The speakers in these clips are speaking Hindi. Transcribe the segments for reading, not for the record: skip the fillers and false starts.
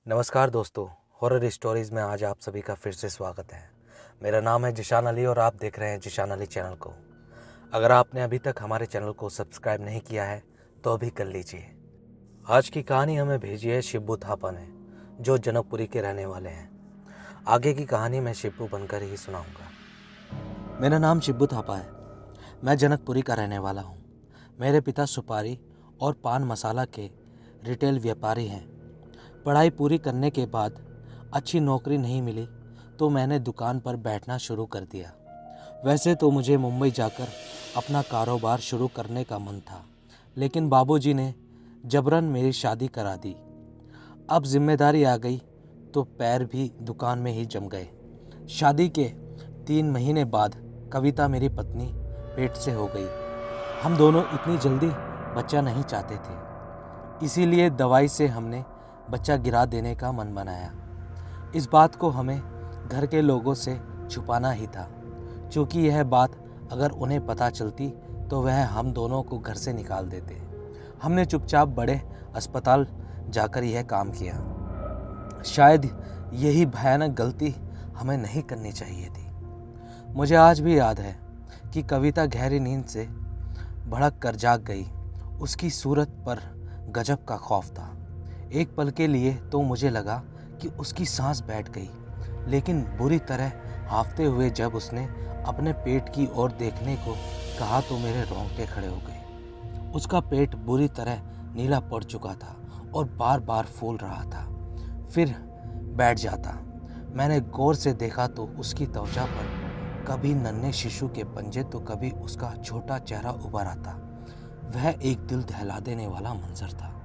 नमस्कार दोस्तों, हॉरर स्टोरीज़ में आज आप सभी का फिर से स्वागत है। मेरा नाम है जिशान अली और आप देख रहे हैं जिशान अली चैनल को। अगर आपने अभी तक हमारे चैनल को सब्सक्राइब नहीं किया है तो अभी कर लीजिए। आज की कहानी हमें भेजी है शिब्बू थापा ने, जो जनकपुरी के रहने वाले हैं। आगे की कहानी मैं शिब्बू बनकर ही सुनाऊंगा। मेरा नाम शिब्बू थापा है। मैं जनकपुरी का रहने वाला हूँ। मेरे पिता सुपारी और पान मसाला के रिटेल व्यापारी हैं। पढ़ाई पूरी करने के बाद अच्छी नौकरी नहीं मिली तो मैंने दुकान पर बैठना शुरू कर दिया। वैसे तो मुझे मुंबई जाकर अपना कारोबार शुरू करने का मन था, लेकिन बाबूजी ने जबरन मेरी शादी करा दी। अब जिम्मेदारी आ गई तो पैर भी दुकान में ही जम गए। शादी के 3 महीने बाद कविता मेरी पत्नी पेट से हो गई। हम दोनों इतनी जल्दी बच्चा नहीं चाहते थे, इसीलिए दवाई से हमने बच्चा गिरा देने का मन बनाया। इस बात को हमें घर के लोगों से छुपाना ही था, क्योंकि यह बात अगर उन्हें पता चलती तो वह हम दोनों को घर से निकाल देते। हमने चुपचाप बड़े अस्पताल जाकर यह काम किया। शायद यही भयानक गलती हमें नहीं करनी चाहिए थी। मुझे आज भी याद है कि कविता गहरी नींद से भड़क कर जाग गई। उसकी सूरत पर गजब का खौफ था। एक पल के लिए तो मुझे लगा कि उसकी सांस बैठ गई, लेकिन बुरी तरह हांफते हुए जब उसने अपने पेट की ओर देखने को कहा तो मेरे रोंगटे खड़े हो गए। उसका पेट बुरी तरह नीला पड़ चुका था और बार बार फूल रहा था, फिर बैठ जाता। मैंने गौर से देखा तो उसकी त्वचा पर कभी नन्हे शिशु के पंजे तो कभी उसका छोटा चेहरा उभर आता। वह एक दिल दहला देने वाला मंजर था।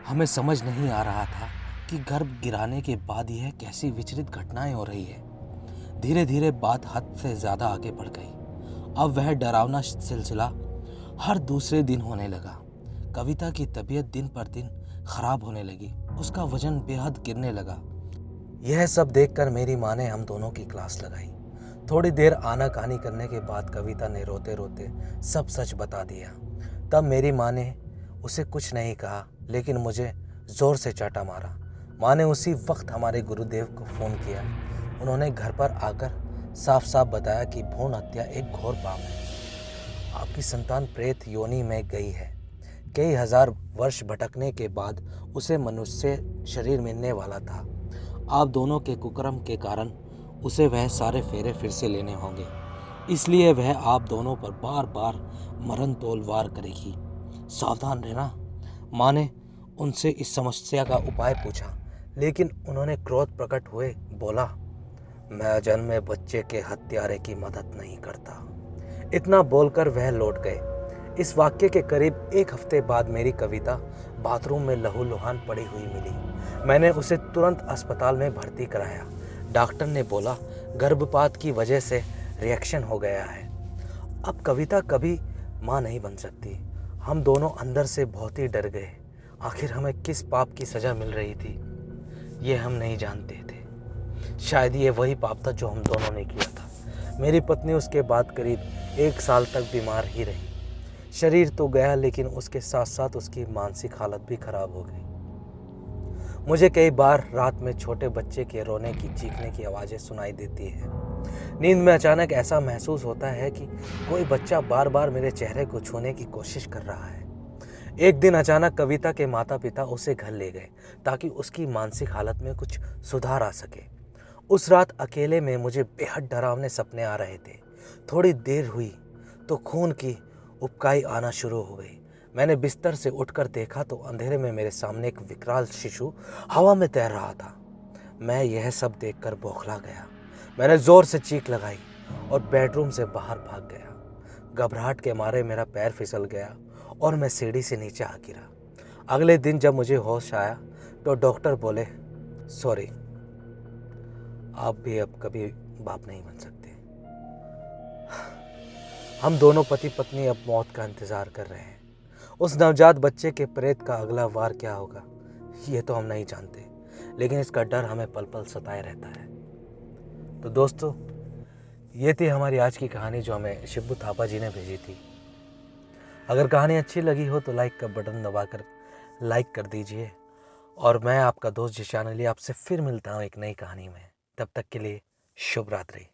हमें समझ नहीं आ रहा था कि गर्भ गिराने के बाद यह कैसी विचलित घटनाएं हो रही है। धीरे धीरे बात हद से ज़्यादा आगे बढ़ गई। अब वह डरावना सिलसिला हर दूसरे दिन होने लगा। कविता की तबीयत दिन पर दिन खराब होने लगी। उसका वजन बेहद गिरने लगा। यह सब देखकर मेरी माँ ने हम दोनों की क्लास लगाई। थोड़ी देर आनाकानी करने के बाद कविता ने रोते रोते सब सच बता दिया। तब मेरी माँ ने उसे कुछ नहीं कहा, लेकिन मुझे ज़ोर से चाटा मारा। माँ ने उसी वक्त हमारे गुरुदेव को फ़ोन किया। उन्होंने घर पर आकर साफ साफ बताया कि भ्रूण हत्या एक घोर पाप है। आपकी संतान प्रेत योनि में गई है। कई हजार वर्ष भटकने के बाद उसे मनुष्य शरीर मिलने वाला था। आप दोनों के कुकर्म के कारण उसे वह सारे फेरे फिर से लेने होंगे, इसलिए वह आप दोनों पर बार बार मरण तोल वार करेगी। सावधान रहना। माँ ने उनसे इस समस्या का उपाय पूछा, लेकिन उन्होंने क्रोध प्रकट हुए बोला, मैं अजन्मे बच्चे के हत्यारे की मदद नहीं करता। इतना बोलकर वह लौट गए। इस वाक्य के करीब 1 हफ्ते बाद मेरी कविता बाथरूम में लहूलुहान पड़ी हुई मिली। मैंने उसे तुरंत अस्पताल में भर्ती कराया। डॉक्टर ने बोला गर्भपात की वजह से रिएक्शन हो गया है। अब कविता कभी माँ नहीं बन सकती। हम दोनों अंदर से बहुत ही डर गए। आखिर हमें किस पाप की सज़ा मिल रही थी, ये हम नहीं जानते थे। शायद ये वही पाप था जो हम दोनों ने किया था। मेरी पत्नी उसके बाद करीब 1 साल तक बीमार ही रही। शरीर तो गया, लेकिन उसके साथ साथ उसकी मानसिक हालत भी खराब हो गई। मुझे कई बार रात में छोटे बच्चे के रोने की चीखने की आवाज़ें सुनाई देती हैं। नींद में अचानक ऐसा महसूस होता है कि कोई बच्चा बार बार मेरे चेहरे को छूने की कोशिश कर रहा है। एक दिन अचानक कविता के माता पिता उसे घर ले गए ताकि उसकी मानसिक हालत में कुछ सुधार आ सके। उस रात अकेले में मुझे बेहद डरावने सपने आ रहे थे। थोड़ी देर हुई तो खून की उबकाई आना शुरू हो गई। मैंने बिस्तर से उठकर देखा तो अंधेरे में मेरे सामने एक विकराल शिशु हवा में तैर रहा था। मैं यह सब देखकर बौखला गया। मैंने जोर से चीख लगाई और बेडरूम से बाहर भाग गया। घबराहट के मारे मेरा पैर फिसल गया और मैं सीढ़ी से नीचे आ गिरा। अगले दिन जब मुझे होश आया तो डॉक्टर बोले, सॉरी, आप भी अब कभी बाप नहीं बन सकते। हम दोनों पति पत्नी अब मौत का इंतजार कर रहे हैं। उस नवजात बच्चे के प्रेत का अगला वार क्या होगा ये तो हम नहीं जानते, लेकिन इसका डर हमें पल पल सताए रहता है। तो दोस्तों, ये थी हमारी आज की कहानी जो हमें शिब्बू थापा जी ने भेजी थी। अगर कहानी अच्छी लगी हो तो लाइक का बटन दबाकर लाइक कर दीजिए और मैं आपका दोस्त जिशान अली आपसे फिर मिलता हूँ एक नई कहानी में। तब तक के लिए शुभ रात्रि।